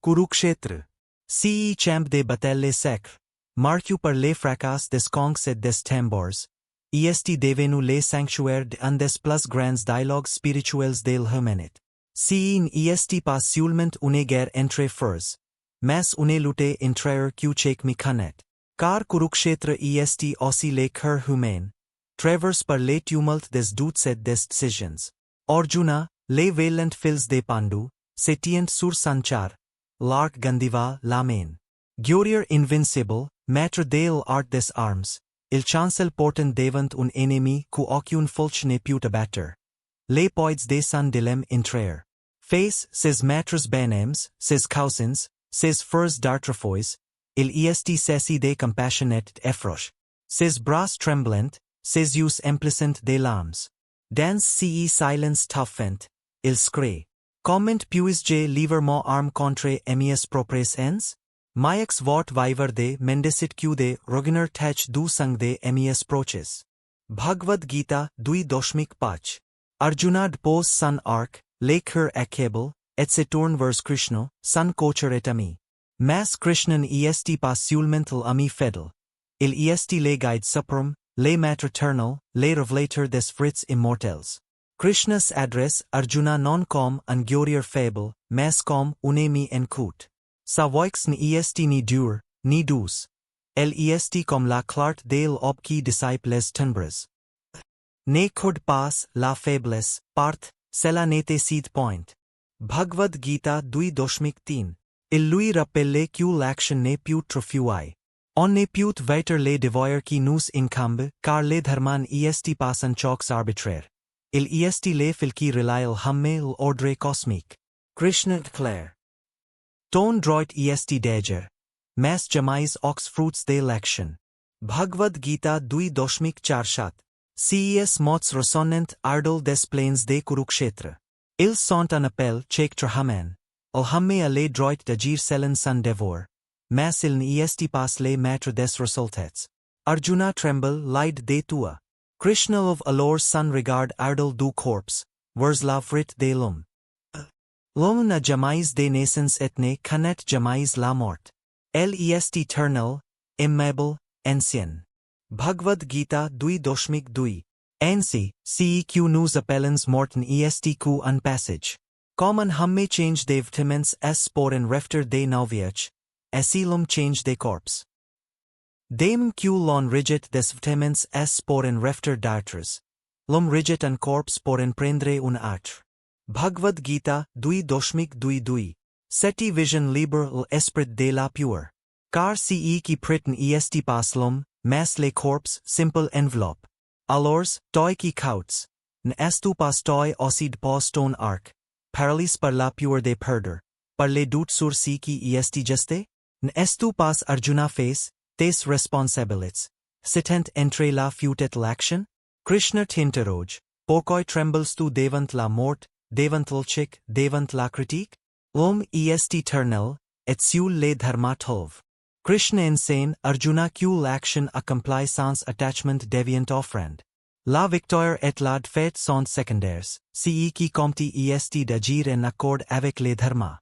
Kurukshetra. Ce champ de bataille sacre. Marcu par les fracas des conques et des tambors. Est devenu les sanctuaires d'un des plus grands dialogues spirituels del humanit. Ce n'est pas seulement une guerre entre frères, mais une lutte entre qui cheik mi canet. Car Kurukshetra est aussi le cœur humain, traverse par les tumultes des doutes et des décisions. Arjuna, les valiant fils de Pandu, se tient sur Sanchar, l'arc Gandiva la main. Guerrier invincible, maître de l'art des armes, il chancel portant devant un ennemi qu'aucune flèche ne put abattre. Les poids de son dilemme entrer. Face ses maîtres benems, ses cousins, ses frères d'artrefois, il est ceci de compassionate effroche. Ses bras tremblants, ses yeux implacent de larmes. Dans ce silence toughant, il scrie. Comment puis-je livrer mon arme contre mes propres ends? Mayax vort viver de mendicit que de rogner tach du sang de mes proches. Bhagavad Gita 2.5. Arjuna depose son arc, le cœur accable, et se tourne vers Krishna, son cocher et ami. Mas Krishnan est pas seulement l'ami fidèle. Il est le guide suprême, le maître éternel, le révélateur des fruits immortels. Krishna s'adresse Arjuna non comme un guerrier faible, mais comme un ami encoute. Sa voix n'est ni dure, ni douce. Elle est comme la clarté de l'aube qui dissipe les ténèbres. Ne courde pas la faiblesse, part, cela nécessite point. Bhagavad Gita 2.3. Il lui rappelle que l'action ne peut trofouer. On ne peut veiller les devoirs qui nous incombent, car le dharman est pas un choix arbitraire. Il est le fil qui relie l'homme l'ordre cosmique. Krishna déclare. Ton droit est d'ager. Mais jamais aux fruits de l'action. Bhagavad Gita 2.4. Ces mots ressonnent ardol des plains de Kurukshetra. Ils sont un appel cheik trahaman. Alhamme a le droit d'agir selon son devoir. Mais il n'est pas le maître des résultats. Arjuna tremble l'aide de toi. Krishna of alors son regard ardol du corps, vers la frit de l'homme. L'homme n'a jamais de naissance et ne connaît jamais la mort. Elle est éternel, immable, ancien. Bhagavad Gita 2.2. Ainsi, ce que nous appelons morten est que un passage. Comme un homme change de vêtements es pour un refter de noviage, ainsi l'homme change de corps. Dame que l'on rejette des vêtements es pour un refter d'artres. L'homme rejette un corps pour en prendre un autre. Bhagavad Gita 2.2. Seti vision libre l'esprit de la pure. Car ce qui preten est pas l'homme, mais le corps simple enveloppe. Alors, toi qui cautes, n'es-tu pas toi aussi de pas ton arc, paralyse par la pure de perdre, par les doutes sur ce qui est juste? N'es-tu pas Arjuna face, tes responsabilités, s'étant entre la fuite et l'action? Krishna t'interroge, pourquoi trembles-tu devant la mort, devant le chic, devant la critique? L'homme est éternel, et seul le dharma tov. Krishna enseigne Arjuna que l'action accomplit sans attachment devient offrande. La victoire et la défaite sont secondaires, ce qui compte est d'agir en accord avec le dharma.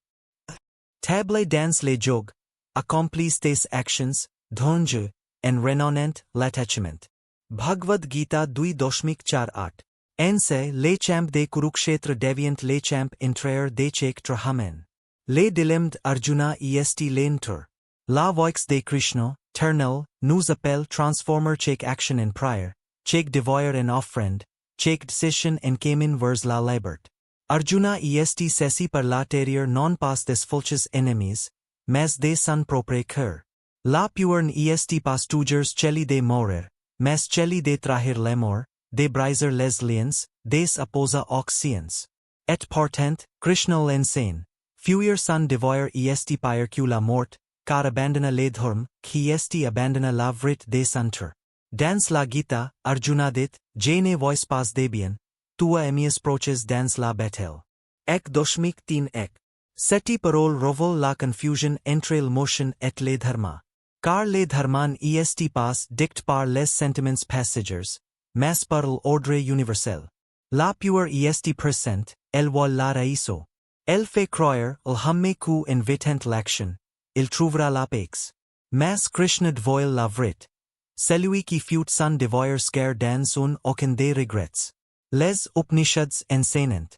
Table dans le jog, accomplissent tes actions, dhonje, en renonant l'attachement. Bhagavad Gita 2.4. Ainsi, le champ de Kurukshetra devient le champ entrer de cheik trahaman. Le dilemme d'Arjuna est l'entour. La voix de Krishna, Ternal, nous appelle transformer cheik action en prière, cheik devoir en offrande, cheik decision en chemin vers la liberté. Arjuna est ceci par la terreur non pas des fulches ennemis, mais de son propre cœur. La pure n'est pas toujours celui de mourir, mais celui de trahir l'amour, de briser les liens, des opposa aux siens. Et portant, Krishna l'enseigne, fuir son devoir est pire que la mort, car abandonna le dharma, qui est abandonna la vérité de santur. Dans la Gita, Arjuna dit, je ne vois pas de bien, tua amias proches dans la bataille. Ek doshmik tin ek. Seti parole révèle la confusion entre l'émotion et le dharma. Car le dharman est pas dicté par les sentiments passagers, mais par l'ordre universel. La pure est present, elle voit la raiso. El fait croire, il hamme coup invitant l'action, il trouvera la paix. Mas Krishna dvoil la vrit. Celui qui fut son devoir scare dans un aucun des regrets. Les Upanishads enseignent.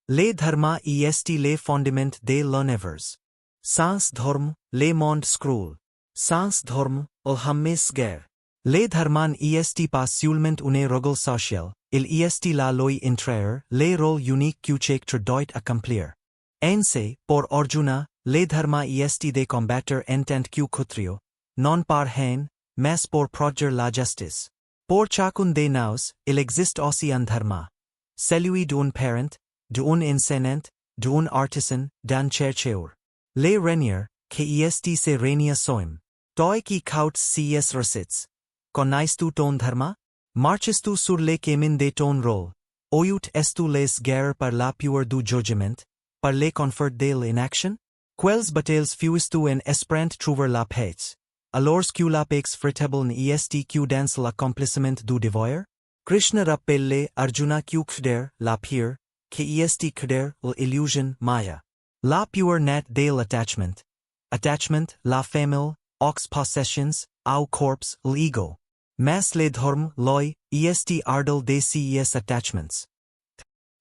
Les dharma est les fondements des l'univers. Sans dharma, les mondes scroll. Sans dharma, il hamme scare. Les dharman est pas seulement une règle sociale, il est la loi intérieure, les rôles uniques que chaque doit accomplir. Ainsi, pour Arjuna, les dharma est de combattre en tant que kutrio, non par haine, mais pour protéger la justice. Pour chacun des nous, il existe aussi un dharma. Celui d'un parent, d'un enseignant, d'un artisan, d'un chercheur. Les reniers, qui est se renia soim. Toi qui kaut cs recits. Connais-tu ton dharma? Marches-tu sur les chemins de ton rôle? Oyut estu les guerres par la pure du jugement, par les confort de l'inaction? Quels battles fuis-tu en esperant trouver la paix? Alors que la paix fritable n'est que dans l'accomplissement du devoir? Krishna rappelle Arjuna que kder, la pure, qui est kder l'illusion maya. La pure nat de l'attachment. Attachment, la famille, aux possessions, au corps, l'ego. Mas le dharma, loi, est ardel de ces attachments.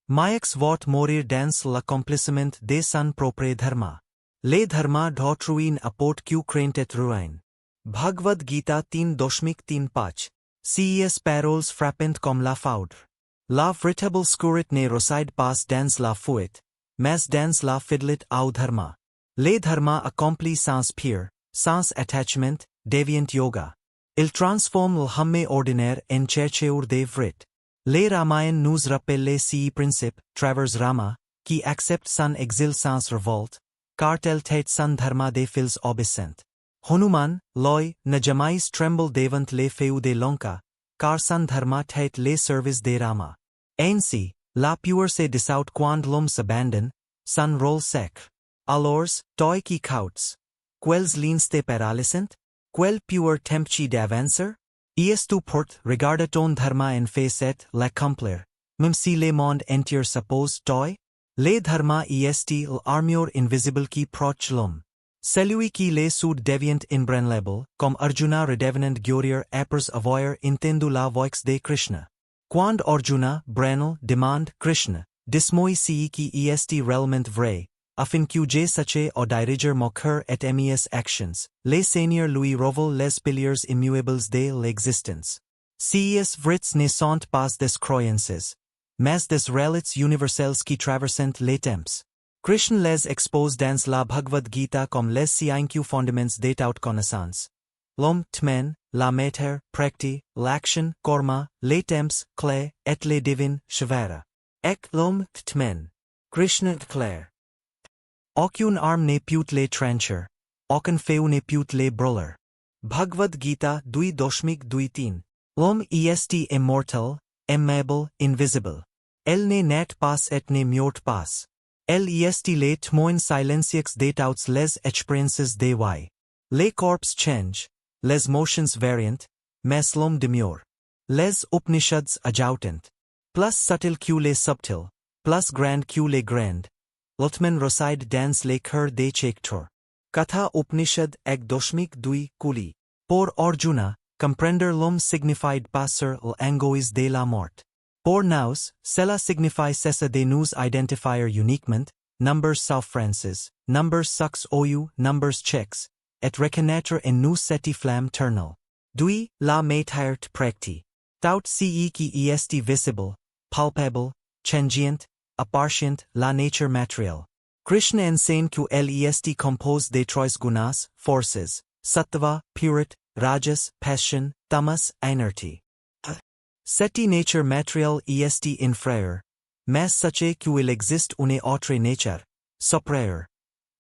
Mayax vot mourir dans l'accomplissement de son propre dharma. Le dharma d'autruin apporte que craint et ruin. Bhagavad Gita 3.3 Ces paroles frappent comme la foudre. La véritable scurit ne réside pas dans la fuite, mais dans la fidélité au dharma. Le dharma accompli sans pire, sans attachment, deviant yoga. Il transforme l'homme ordinaire en chercheur de vrit. Le Ramayan nous rappelle ces principes, travers Rama, qui accepte son exil sans révolte, car tel tait son dharma de fils obéissant. Hanuman, loi, ne jamais tremble devant les feux de Lanka, car son dharma tait les services de Rama. Ainsi, la pure se dissout quand l'homme s'abandonne, son rôle sacre. Alors, toi qui cauts. Quels lins te paralysent? Quel pure tempchi d'avancer? Est-tu porte, regarde ton dharma en fait l'accomplir, même si le monde entier suppose toi? Le dharma est l'armure invisible qui proche l'homme. Celui qui le sud devient inébranlable, comme Arjuna redevenant guerrier après avoir entendu la voix de Krishna. Quand Arjuna, branle, demande Krishna, dis-moi si qui est réellement vrai, afin que je sache au diriger mon cœur et mes actions, le Seigneur lui révèle les piliers immuables de l'existence. Ces vrits ne sont pas des croyances, mais des réalités universelles qui traversent les temps. Krishna les expose dans la Bhagavad Gita comme les cinq fondements de toute connaissance. L'homme, tmen, la matière, prakrti, l'action, karma, les temps, clé, et les divines, shavara. Ek l'homme, tmen. Krishna declare. Aucune arme ne peut les trancher. Aucun feu ne peut les brûler. Bhagavad Gita 2.2.3. L'homme est immortel, immuable, invisible. Elle n'est pas et ne meurt pas. Elle est le témoin silencieux de toutes les expériences de vie. Les corps changent, les motions variant, mais l'homme demeure. Les Upanishads ajoutent. Plus subtil que les subtils, plus grand que les grands. L'Atman réside dans les cœurs de chaque tour. Katha Upanishad ek doshmik dui kuli. Pour Arjuna, comprendre l'homme signifie passer l'angoisse de la mort. Pour nous, cela signifie cessa de nous identifier uniquement, numbers souffrances, numbers sucks ou numbers checks, et reconnaître en nous cette flamme ternelle. Dui, la matière prakrti. Tout ce qui est visible, palpable, changeant, appartient, la nature matérielle. Krishna enseigne que elle est composée de trois gunas, forces, sattva, purit, rajas, passion, tamas, inerti. Cette nature matérielle est inférieure, mais sachez qu'il existe une autre nature, supérieure.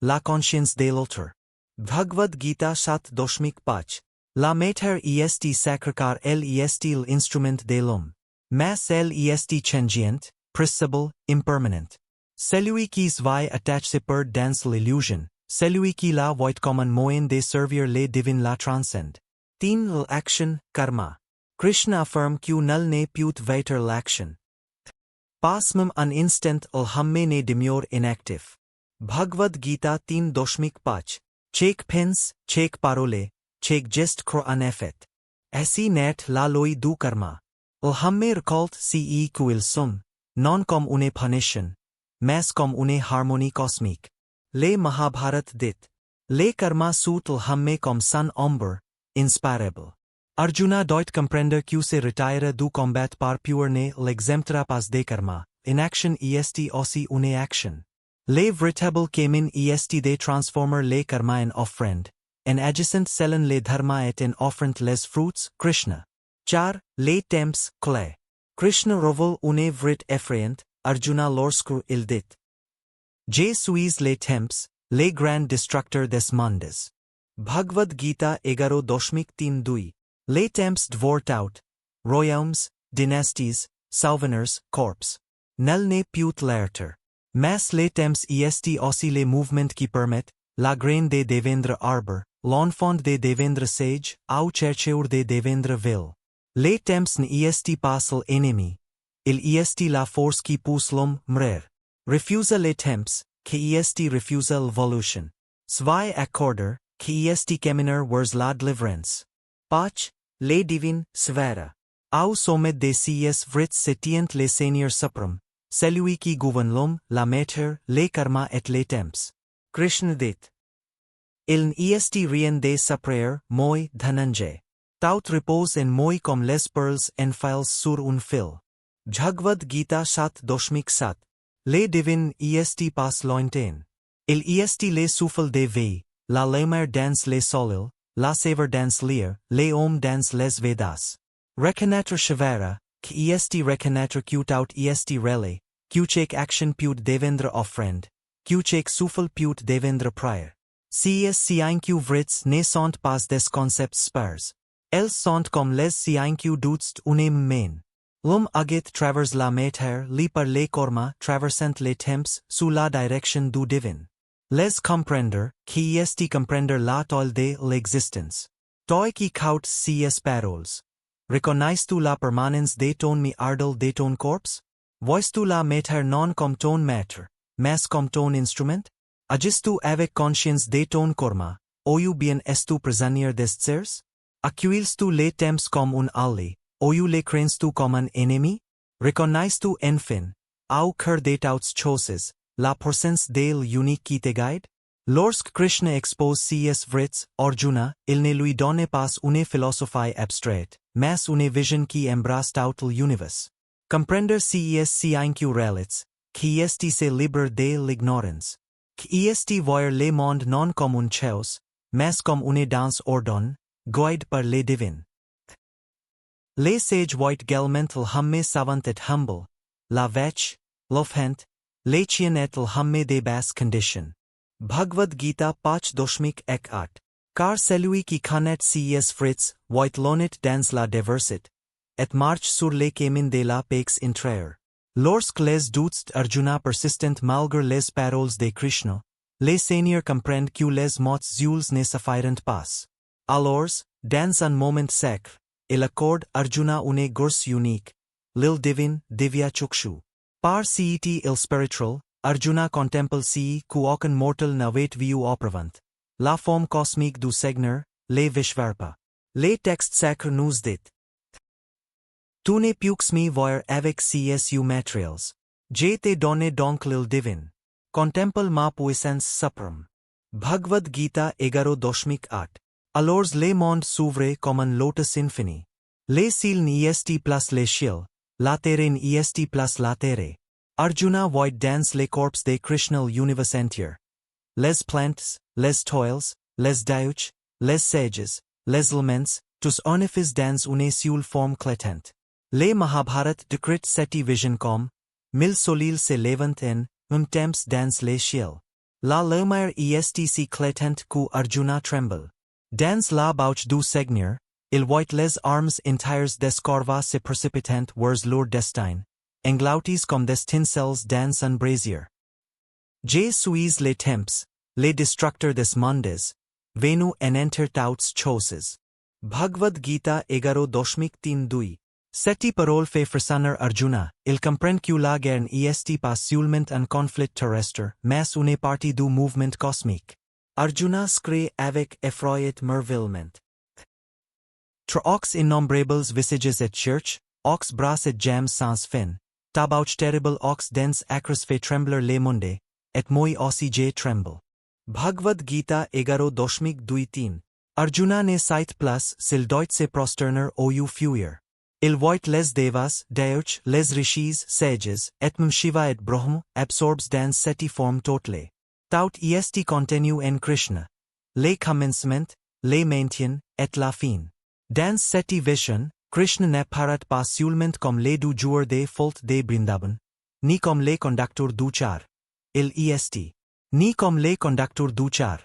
La conscience de l'autre. Bhagavad Gita 7.5. La matière est sacrée car elle est l'instrument de l'homme. Mais elle est changeante, perceptible, impermanent. Celui qui se va attacher per dans l'illusion, celui qui la voit comme un moyen de servir les divins la transcende. L'action, karma. Krishna affirme que nul ne peut vaincre l'action. Pasmum an instant al hamme ne demure inactive. Bhagavad Gita 3.5 Chek pins, chek parole, chek gest cro anefet. Esi net la loi du karma. Al hamme recalled ce kuil sum, non com une punition, mas com une harmonie cosmique. Le Mahabharat dit. Le karma sut al hamme com sun ombre, inspirable. Arjuna doit comprender que se retire du combat par pure ne l'exemptra pas de karma, inaction est aussi une action. Le véritable kemin est de transformer le karma en offrande, en adjacent selen le dharma et en offrant les fruits, Krishna. 4. Le temps, clé. Krishna revol une vrit effrayant, Arjuna lorsque il dit. Je suis le temps, le grand destructeur des mondes. Bhagavad Gita 11.3 Le temps dvort out, royaumes, dynasties, souveners, corps. Nel ne put l'airter. Mas le temps est aussi le mouvement qui permet, la graine de Devendra arbor, l'enfant de Devendra sage, au chercheur de Devendra vil. Le temps ne est pas l'ennemi. Il est la force qui pousse l'homme mrer. Refusa le temps, qui est refusa l'évolution. Zwei accorder, qui est keminer wers la deliverance. Pach, le divin, svera. Au sommet de cs vrits se tient le Seigneur suprême. Celui qui gouverne l'homme, la matière, le karma et le temps. Krishna dit. Il n'est rien de saprer, moi, Dhananjay. Tout repose en moi comme les perles en files sur un fil. Bhagavad Gita 7.7 Le divin est pas lointain. Il est le souffle de vie, la lumière dans le soleil, la saveur dans l'air, le homme dans les Vedas. Reconnaître Shivara, qui est reconnaître que tout est relé, que action put Devendra offrande, que souffle put Devendra prior. Cs sienque vrits ne sont pas des concepts spars. Elles sont comme les sienque doutst unem main. L'homme agit traverse la matière li par le korma traversant les temps sous la direction du divin. Les comprendre, qui est comprendre la toile de l'existence. Toi qui cautes cs paroles. Reconnais-tu la permanence de ton mi ardel de ton corps? Vois-tu la matière non comme ton maître, mais comme ton instrument? Agis-tu avec conscience de ton korma, ou bien es-tu prisonnier des tsers? Accueilles-tu les temps comme un ally, ou les crains-tu comme un ennemi? Reconnais-tu enfin, au cœur de toutes choses, la puissance de l'unique qui te guide? Lorsque Krishna expose cs vrits, Arjuna, il ne lui donne pas une philosophie abstraite, mais une vision qui embrasse tout l'univers. Comprendre ces sienque relats, qui est se libre de l'ignorance. Qui est voir le monde non comme un chaos, mais comme une danse ordonnée, guidée par le divin. Les sages voient également l'hamme savant et humble, la vache, l'offhant, les chiens et l'hamme de basse condition. Bhagavad Gita 5.8 Car celui qui connaît cs frits, voit l'honnête dans la diversité, et marche sur les chemins de la paix intérieure. Lorsque les doutes Arjuna persistent malgré les paroles de Krishna, les seigneurs comprennent que les mots zules ne suffiront pas. Alors, dans un moment sacré, il accorde Arjuna une grâce unique, l'il divin, divya chukshu. Par cet il spiritual, Arjuna contemple ce qu'aucun mortel n'avait vu auparavant. La forme cosmique du Seigneur, le Vishvarpa. Les textes sacres nous dit. Tu ne peux me voir avec ces matériels. Je te donne donc l'il divin. Contemple ma puissance suprême. Bhagavad Gita 11.8 Alors le monde s'ouvre comme un lotus infini. Les ciels n'est plus les ciels, la terre n'est plus la terre. Arjuna voit dans les corps de Krishna l'univers entier. Les plantes, les toiles, les dieux, les sages, les éléments, tous unifiés dans une seule forme clétante. Le Mahabharat décrit cette vision comme mille soleils se levant en temps dans les ciels. La lumière est si clétante que Arjuna tremble. Dans la bouche du Seigneur, il voit les armes entières des corvas se précipitant vers leur destin, engloutis comme des tincelles dans un brasier. Je suis le temps, le destructeur des mondes, venu en enter toutes choses. Bhagavad Gita 11.3 Seti parole fait frissonner Arjuna, il comprend que la guerre est pas seulement un conflit terrestre, mais une partie du mouvement cosmique. Arjuna scrie avec effrayant merveillement. Ox innombrables visages et church, ox bras et jams sans fin, tabouch terrible ox dens acres fait trembler les mondes, et moi aussi je tremble. Bhagavad Gita 11.2.3 Arjuna ne sait plus s'il doit se prosterner ou fuir. Il voit les devas, Deuch, les rishis, sages, et même Shiva et Brahma, absorbs dans cette forme totale. Tout est contenu en Krishna. Le commencement, le maintien, et la fin. Dans cette vision, Krishna n'apparaît pas seulement comme le du jour de faute de Vrindavan, ni comme le conducteur du char. Il est, ni comme le conducteur du char.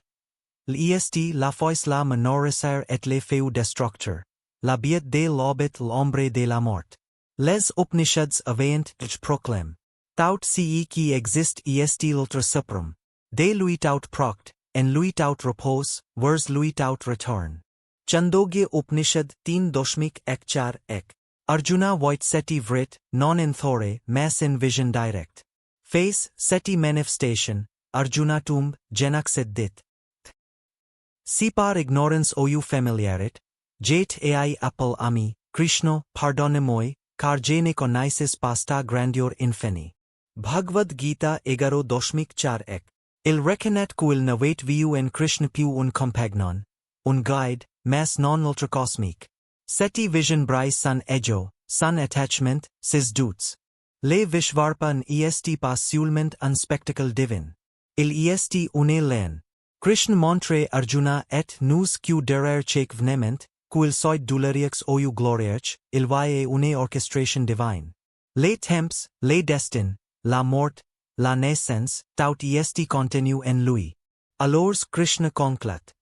Il est la fois la menorisseur et le feu destructeur. La biette de l'obet l'ombre de la mort. Les Upanishads avant proclament. Tout ce qui existe est l'ultra suprême. De lui tout proct, en lui tout repose, vers lui tout return. Chandogya Upanishad 3.1 Arjuna voit seti vrit, non in thore, mas in vision direct. Face, seti manifestation, Arjuna tomb, genak dit. Si par ignorance ou familiarit, Jait ai appel ami, Krishna, pardonnez-moi, car je ne connaissis pas ta grandeur infinie. Bhagavad Gita 11.4 Il reconnaît qu'il n'avait vu en Krishna più un compagnon, un guide, mas non ultra cosmique. Seti vision brise san ego, san attachment, ses doutes. Le Vishvarpa est pas seulement un spectacle divin. Il est une laine. Krishna montre Arjuna et nous que derrière chaque vnement, qu'il soit doulerieux ou glorieux, il voyait une orchestration divine. Les temps, les destins, la mort, la naissance, tout est contenu en lui. Alors Krishna conclut.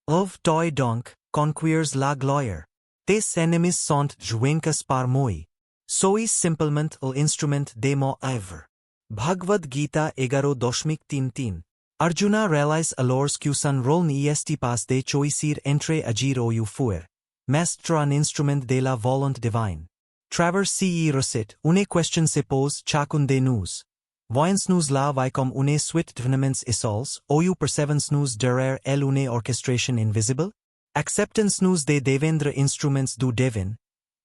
Of toi donc, conquiers la gloire. Tes ennemis sont vainquus par moi. Sois simplement l'instrument de mon œuvre. Bhagavad Gita 11.3 Arjuna realize alors que son rôle n'est pas de choisir entre agir ou fuir, mais un instrument de la volonté divine. Travers ce recite, une question se pose chacun de nous. Voyons-nous la vie comme une suite d'événements isolés, ou percevons-nous derrière elle une orchestration invisible? Acceptons-nous de devenir instruments du divin,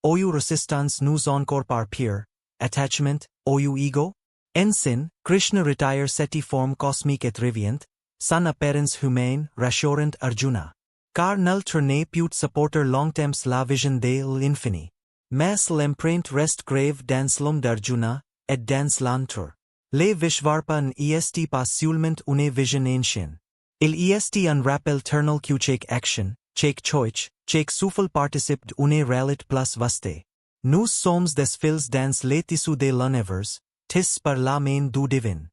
ou resistons-nous encore par peur, attachment, ou ego? En sin, Krishna retire cette forme cosmique et revient, son apparence humaine, rassurant Arjuna. Car nul ne peut supporter longtemps la vision de l'infini. Mais l'empreinte reste grave dans l'homme d'Arjuna, et dans l'entour. Le Vishvarpa est pas seulement une vision ancienne. Il est un rappel éternel que chaque action, chaque choice, chaque souffle participe d'une réalité plus vaste. Nous sommes des fils dans le tissu de l'univers, tis par la main du divin.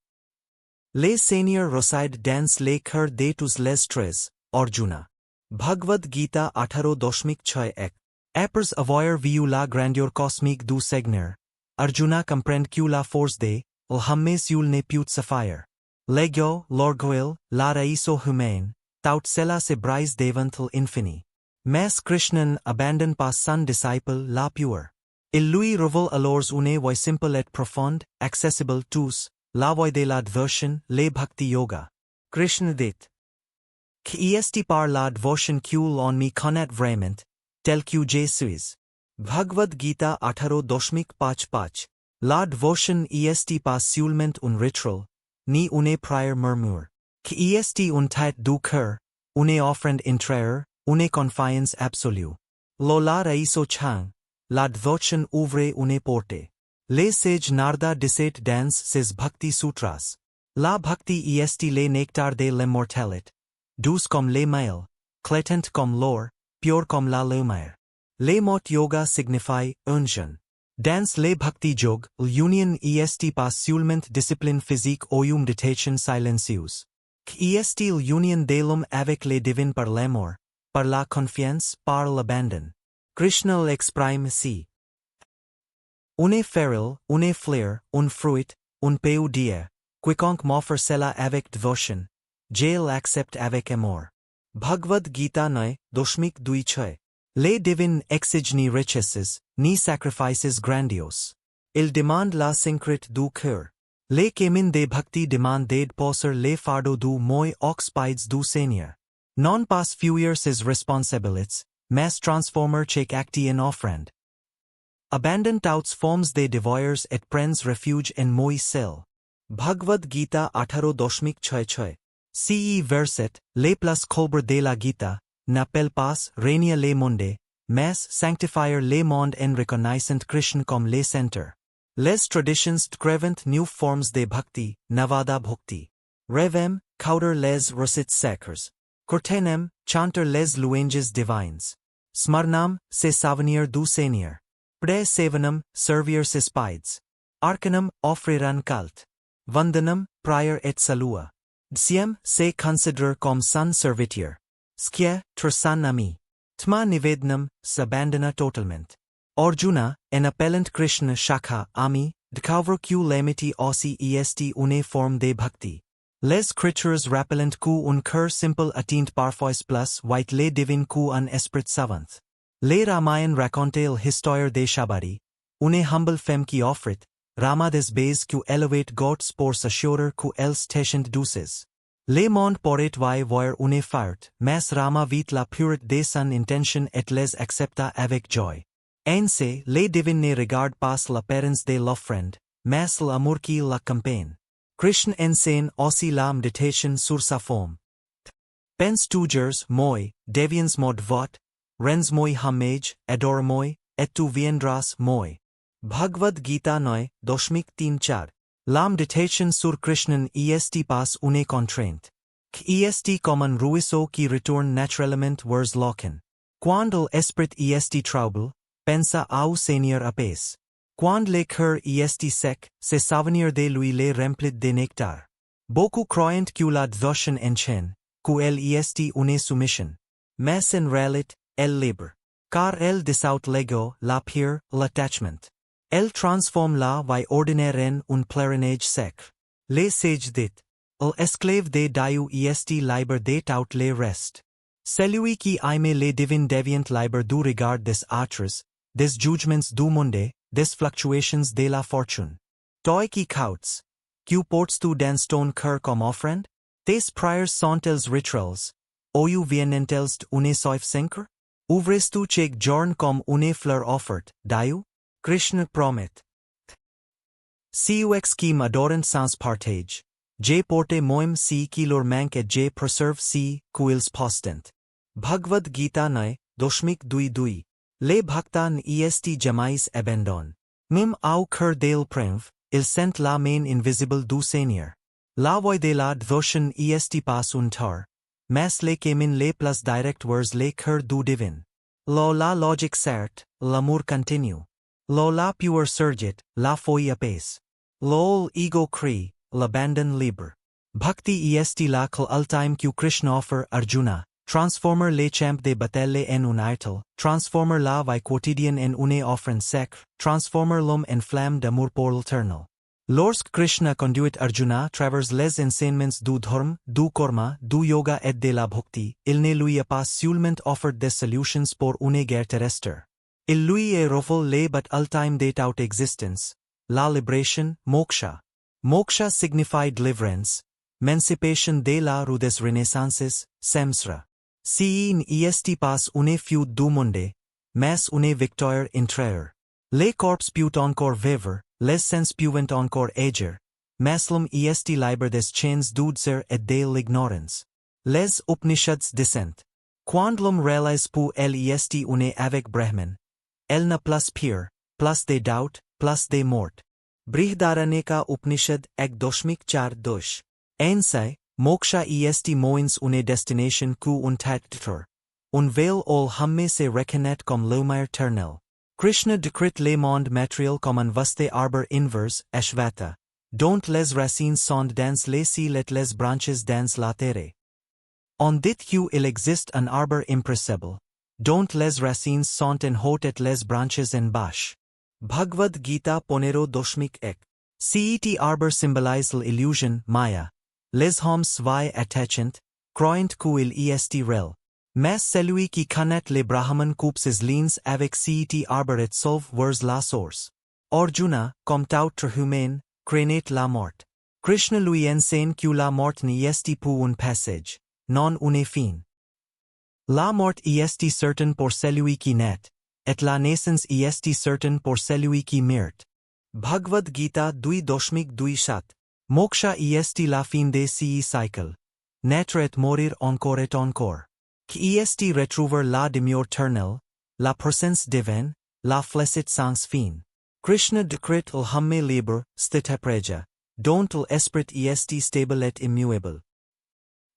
Le Seigneur reside dans le cœur de tous les tres, Arjuna. Bhagavad Gita 18.6 Après avoir vu la grandeur cosmique du Seigneur, Arjuna comprend que la force de l'homme ne peut suffire. L'ego, l'orgueil, la raison humaine, tout cela se brise devant l'infini. Mais Krishna abandonne pas son disciple la pure. Il lui révèle alors une voie simple et profonde, accessible tous, la voie de la dévotion, le bhakti yoga. Krishna dit. Qui est par la dévotion que l'on me connaît vraiment, tel que je suis. Bhagavad Gita 18.5 La dévotion est pas seulement un rituel, ni une prière murmure. Qui est une tête du cœur, une offrande intérieure, une confiance absolue. La raison chang. La dévotion ouvre une porte. Le sage Narda disait dans ses bhakti sutras. La bhakti est le nectar de l'immortalité. Douce comme le miel, clétant comme l'or, pure comme la lumière. Le mot yoga signifie union. Dans le bhakti jog, l'union est pas seulement discipline physique ou méditation silencieuse. Qui est l'union de l'homme avec le divin par l'amour, par la confiance, par l'abandon. Krishna l'exprime si. Une ferule, une fleur, un fruit, un peu d'eau, quiconque m'offre cela avec dévotion, je l'accepte avec amour. Bhagavad Gita 9.2 Le divin exige ni richesses, ni sacrifices grandiose. Il demande la syncret du cœur. Le chemin de bhakti demand d'aide poser le fardeau du moi oxpides du Seigneur. Non pas fuir ses responsabilités, mais transformer chaque acte en offrande. Abandon toutes formes de devoirs et prends refuge en moi seul. Bhagavad Gita 18.6. Ce verset, le plus colbre de la Gita, n'appelle pas régner le monde, mais sanctifier le monde en reconnaissant Krishna comme le centre. Les traditions crevent new forms de bhakti, navada bhakti. Revem, cauder les recites sacres. Cortenem, chanter les louanges divines. Smarnam, se souvenir du Seigneur. Pre-sevanam, servir ses pides. Arcanam, offriran cult. Vandanam, prior et salua. Dsyam, se consider comme son serviteur. Skya, trasan ami. Tma nivednam, s'abandona totalement. Arjuna, en appellant Krishna Shakha Ami, découvre que l'amitié aussi est une forme de bhakti. Les creatures rappellant que un cœur simple atteint parfois plus white les divin que un esprit savant. Le Ramayan raconte l'histoire de Shabari, une humble femme qui offrit, Rama des baies que elevate gods pour s'assurer que elles tâchent douces. Le monde pourrait voir une fart, mais Rama vit la pureté de son intention et les accepta avec joie. Ainsi, les divins ne regardent pas l'apparence de l'offrande, mais l'amour qui l'accompagne. Krishna enseigne aussi la méditation sur sa forme. Pense toujours, moi, deviens mon vote, rends moi homage, adore moi, et tu viendras moi. Bhagavad Gita 9.3. La méditation sur Krishna est pas une contrainte. Est comme un ruisseau qui retourne naturellement vers l'océan. Quand l'esprit est trouble, pensa au Seigneur apaise. Quand le cœur est sec, se souvenir de lui le remplit de nectar. Beaucoup croyant que la devotion enchaîne, que elle est une soumission. Mais en réalité, elle libre. Car elle dissout l'ego, la peur, l'attachment. Elle transforme la vie ordinaire en un pèlerinage sacré. Les sages dit, l'esclave de Dieu est libre de tout le reste. Celui qui aime les divins devient libre du regard des autres, des jugements du monde, des fluctuations de la fortune. Toi qui coutes, que portes-tu dans ton cœur comme offrande? Tes prières sont-elles rituels? Ou viennent-elles une soif sincère? Ouvres-tu chaque jour comme une fleur offerte, Dieu? Krishna promet. Ceux qui m'adorent sans partage. Je porte moi si qui leur manque et je preserve si qu'ils postent. Bhagavad Gita 9.2. Le bhaktan est jamais abandon. Même au cœur del preuve, il sent la main invisible du Seigneur. La voix de la devotion est pas un tar, mais le chemin le plus direct vers le cœur du divin. La logique certe, l'amour continue. La pure surgit, la foi apaise. Ego crie, l'abandon libre. Bhakti est la ultime que Krishna offre Arjuna. Transformer le champ de bataille en un idol, transformer la vie quotidienne en une offrande sacre, transformer l'homme en flamme d'amour pour l'éternel. Lorsque Krishna conduit Arjuna travers les enseignements du dharma, du karma, du yoga et de la bhakti, il ne lui a pas seulement offert des solutions pour une guerre terrestre. Il lui a révélé le but ultime de toute existence, la libération, moksha. Moksha signifie deliverance, emancipation de la rue des renaissances, samsara. Si n'est pas une fuite du monde, mais une victoire intérieure. Les corps peuvent encore vivre, les sens peuvent encore agir, mais l'homme est libre des chaînes du désir et de l'ignorance. Les Upanishads descendent. Quand l'homme réalise pour elle est une avec Brahman, elle n'a plus pire, plus de doubt, plus de mort. Brihadaranyaka Upanishad 1.4. Ainsi, moksha est moins une destination que un titre. Un veil ol hamme se reconnaît comme lumière éternelle. Krishna décrit le monde matériel comme un vaste arbre inverse, Ashvata, dont les racines sont dans les ciels et les branches dans la terre. On dit qu'il existe un arbre impressible, dont les racines sont en haut et les branches en bas. Bhagavad Gita 15.1. Cet arbre symbolise l'illusion, Maya. Les hommes svai attachant, croyant qu'il est réel. Mais celui qui connaît les Brahman coupes ses lignes avec cet arbre et sauve vers la source. Arjuna, comme tout humain, craignait la mort. Krishna lui enseigne que la mort n'est pour un passage, non une fin. La mort est certaine pour celui qui naît, et la naissance est certaine pour celui qui meurt. Bhagavad Gita 2.2 Moksha est la fin de ce cycle. Naître et mourir encore et encore. Qui est retrouver la demeure éternelle, la présence divine, la félicité sans fin. Krishna décrète il hamme libre, sthita praja, dont l'esprit est stable et immuable.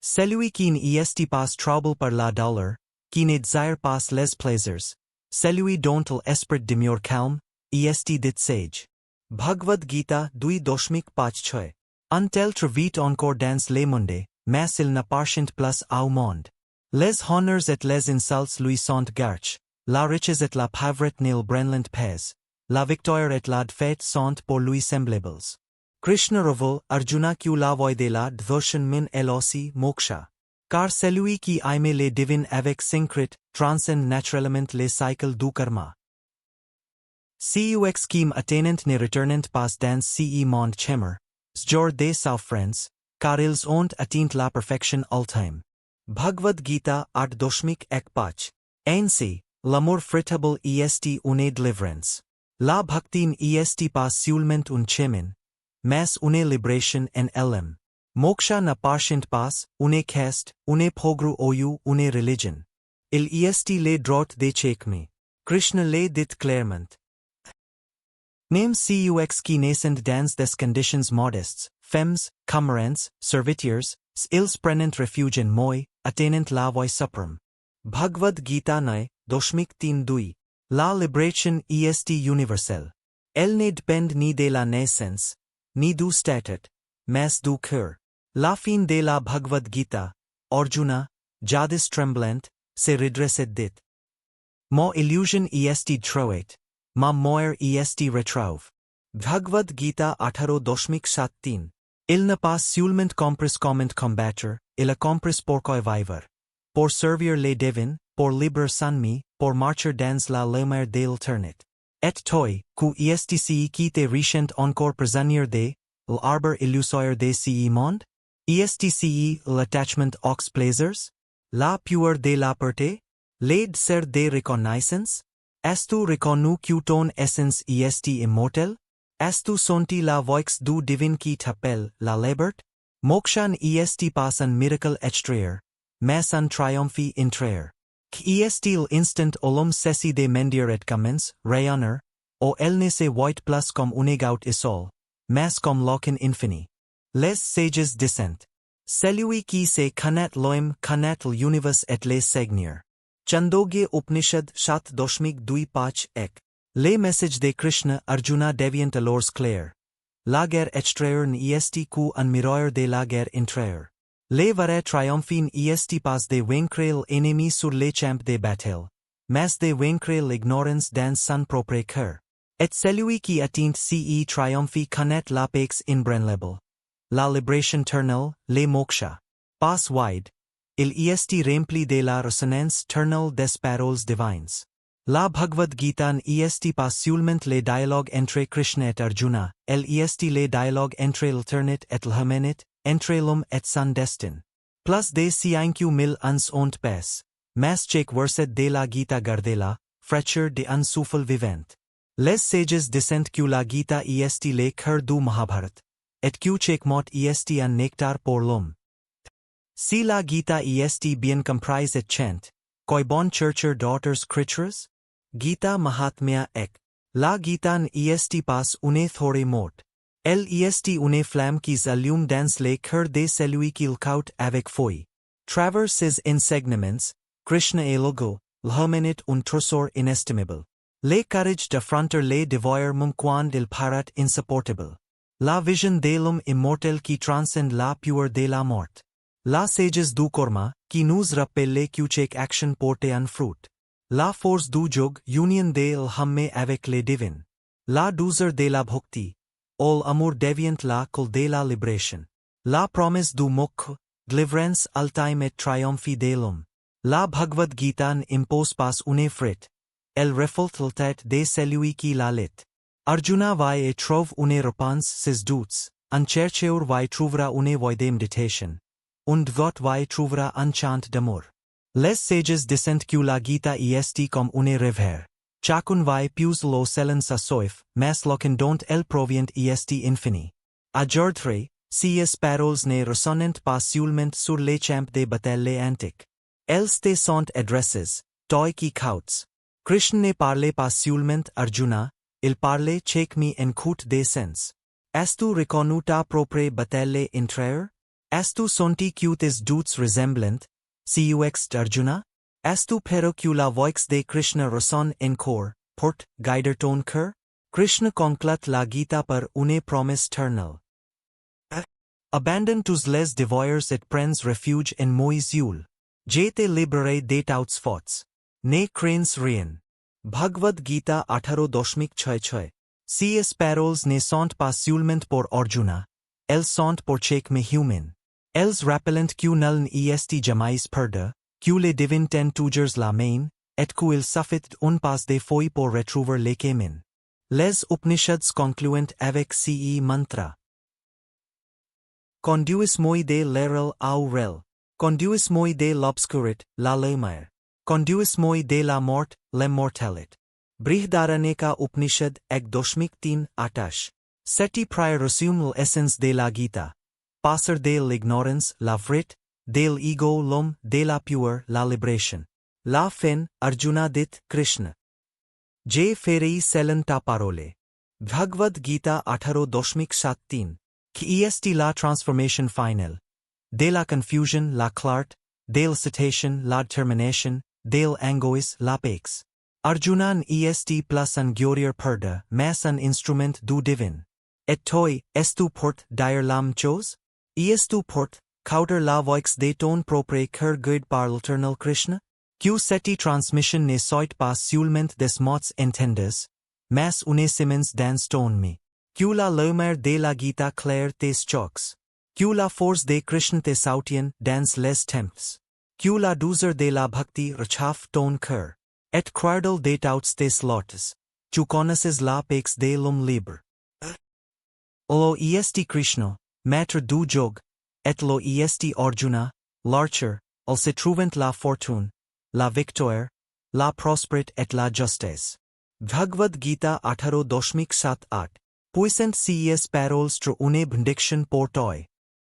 Celui qui n'est pas troublé par la douleur, qui ne désire pas les plaisirs, celui dont l'esprit demeure calme, est dit sage. Bhagavad Gita 2.5 Un tel vit encore dans le monde, mais il n'appartient plus au monde. Les honneurs et les insultes lui sont garches, la richesse et la pauvreté n'il brenlant pèse, la victoire et la défaite sont pour lui semblables. Krishna révèle Arjuna que la voie de la devotion min est aussi moksha. Car celui qui aime les divins avec syncret, transcende naturellement les cycles du karma. Ceux qui atteignent ne retournent pas dans ce monde chimère, jour de souffrance, car ils ont atteint la perfection ultime. Bhagavad Gita 8.1 Ainsi, l'amour fratable est une délivrance. La bhakti est pas seulement un chemin, mais une libération en elle-même. Moksha n'appartient pas, une caste, une progrès ou une religion. Il est le droit de chacun. Krishna le dit clairement. Même ceux qui naissent dans des conditions modestes, femmes, camarades, serviteurs, ils prennent refuge en moi, atteignent la voie suprême. Bhagavad Gita 9.3 La libération est universelle. Elle ne dépend ni de la naissance, ni du statut, mais du cœur. La fin de la Bhagavad Gita, Arjuna, jadis tremblant, se redresse dit. Ma illusion est trouée, ma mort est retrouve. Bhagavad Gita 18.7 Il n'a pas seulement compris comment combattre, il a compris pourquoi vivre. Pour servir les divins, pour libre s'ennuyer, pour marcher dans la lumière de l'éternité. Et toi, que est ici qui te richent encore prisonnier de, l'arbre illusoire de ce monde? Est ici l'attachement aux plaisirs? La pure de la pureté? L'aide ser de reconnaissance? Est-tu reconnu que ton essence est immortelle? Est-tu senti la voix du divin qui t'appelle la liberté? Moksha est pas un miracle extérieur, mais un triomphe intérieur. Qui est-il instant l'homme cesse de mendier et commence, rayonner, ou elle ne se voit plus comme une goutte et sol, mais comme l'aucun infini. Les sages disent. Celui qui se connaît l'homme connaît l'univers et les seigneurs. Chandogya Upanishad 7.2 Les messages de Krishna Arjuna devient alors clair. La guerre extérieure n'est qu'un miroir de la guerre intérieure. Les vrais triomphants est pas de vaincre l'ennemi sur les champs de bataille, mais de vaincre l'ignorance dans son propre cœur. Et celui qui atteint ce triomphe connaît la paix inébranlable. La libération éternelle, les moksha. Pas wide. Il est rempli de la résonance éternelle des paroles divines. La Bhagavad Gita n'est pas seulement le dialogue entre Krishna et Arjuna, elle est le dialogue entre l'éternité et l'humanité, entre l'homme et son destin. Plus de 5,000 ans ont passé, mais chaque verset de la Gita garde la fraîcheur de un souffle vivant. Les sages disent que la Gita est le cœur du Mahabharat, et que chaque mot est un nectar pour l'homme. Si la Gita est bien comprise et chante, koi bon chercher d'autres creatures? Gita Mahatmya ek. La Gita n'est pas une thorée morte. Elle est une flamme qui s'allume dans le cœur de celui qui l'écoute avec foi. Travers ses enseignements, Krishna est logo, l'humanité un trésor inestimable. Le courage d'affronter les devoirs quand il paraît insupportable. La vision de l'homme immortel qui transcende la pure de la mort. La sagesse du karma, qui nous rappelle que chaque action porte un fruit. La force du jog, union de l'âme avec les divins. La douceur de la bhakti. L'amour devient la col de la libération. La promesse du mokha, délivrance ultime et triomphe de l'homme. La Bhagavad Gita impose pas une frit. El refultet de celui qui la lit. Arjuna vai e trove une repans sis duts, anchercheur vai truvra une voide meditation. Und got vai truvra enchant d'amour. Les sages dissent que la Gita est comme une rivière. Chacun vai pius lo selen sa soif, mas locen dont el provient est infini. Ajordre, ces paroles ne ressonnent pas seulement sur les champs de bataille antiques. Elles te sont adresses, toi qui kauts. Krishna ne parle pas seulement Arjuna, il parle check me en cout de sens. As-tu reconnu ta propre bataille intérieure? As-tu senti que tes doutes ressemblent, cux Arjuna? As-tu pero que la voix de Krishna ressonne en cor, porte, guider ton cœur? Krishna conclut la Gita par une promesse éternelle. Abandon tous les devoirs et prends refuge en moi yul. Je te libérerai de tauts fautes. Ne crains rien. Bhagavad Gita 18.6. Ces paroles ne sont pas seulement pour Arjuna. Elles sont pour chaque humain. Elles rappellent que nul n'est jamais perdu, que les divins ten toujours la main, et qu'il suffit un pas de foi pour retrouver le chemin. Les Upanishads concluent avec ce mantra. Conduis moi de l'errel au rel. Conduis moi de l'obscurit, la lumière. Conduis moi de la mort, l'immortalité. Brihadaranyaka Upanishad ek doshmik tin atash. Seti prior resume l'essence de la Gita. Passer de l'ignorance, la vrit, de l'ego l'homme, de la pure, la libération. La fin, Arjuna dit Krishna. Je ferai selen ta parole. Bhagavad Gita 18.7. Qui est la transformation finale. De la confusion, la clarté, de l'excitation, la determination, de l'angoisse, la paix. Arjuna est plus un guerrier perdu, mais un instrument du divin. Et toi, est-tu porte dire l'âme chose? Est-tu porte, cauter la voix de ton propre cœur guide par l'éternel Krishna? Que cette transmission ne soit pas seulement des mots entendus, mais une semence dans ton me. Que la lumière de la Gita claire tes chocs. Que la force de Krishna te soutienne dans les temps. Que la douceur de la bhakti réchauffe ton cœur. Et cradle de tauts tes slots. Tu connaisses la paix de l'homme libre. Lo est Krishna, maître du jog, et lo est Arjuna, l'archer, il se trouvant la fortune, la victoire, la prospérité et la justice. Bhagavad Gita 18.7. Puissant ces paroles sur une bénédiction pour toi.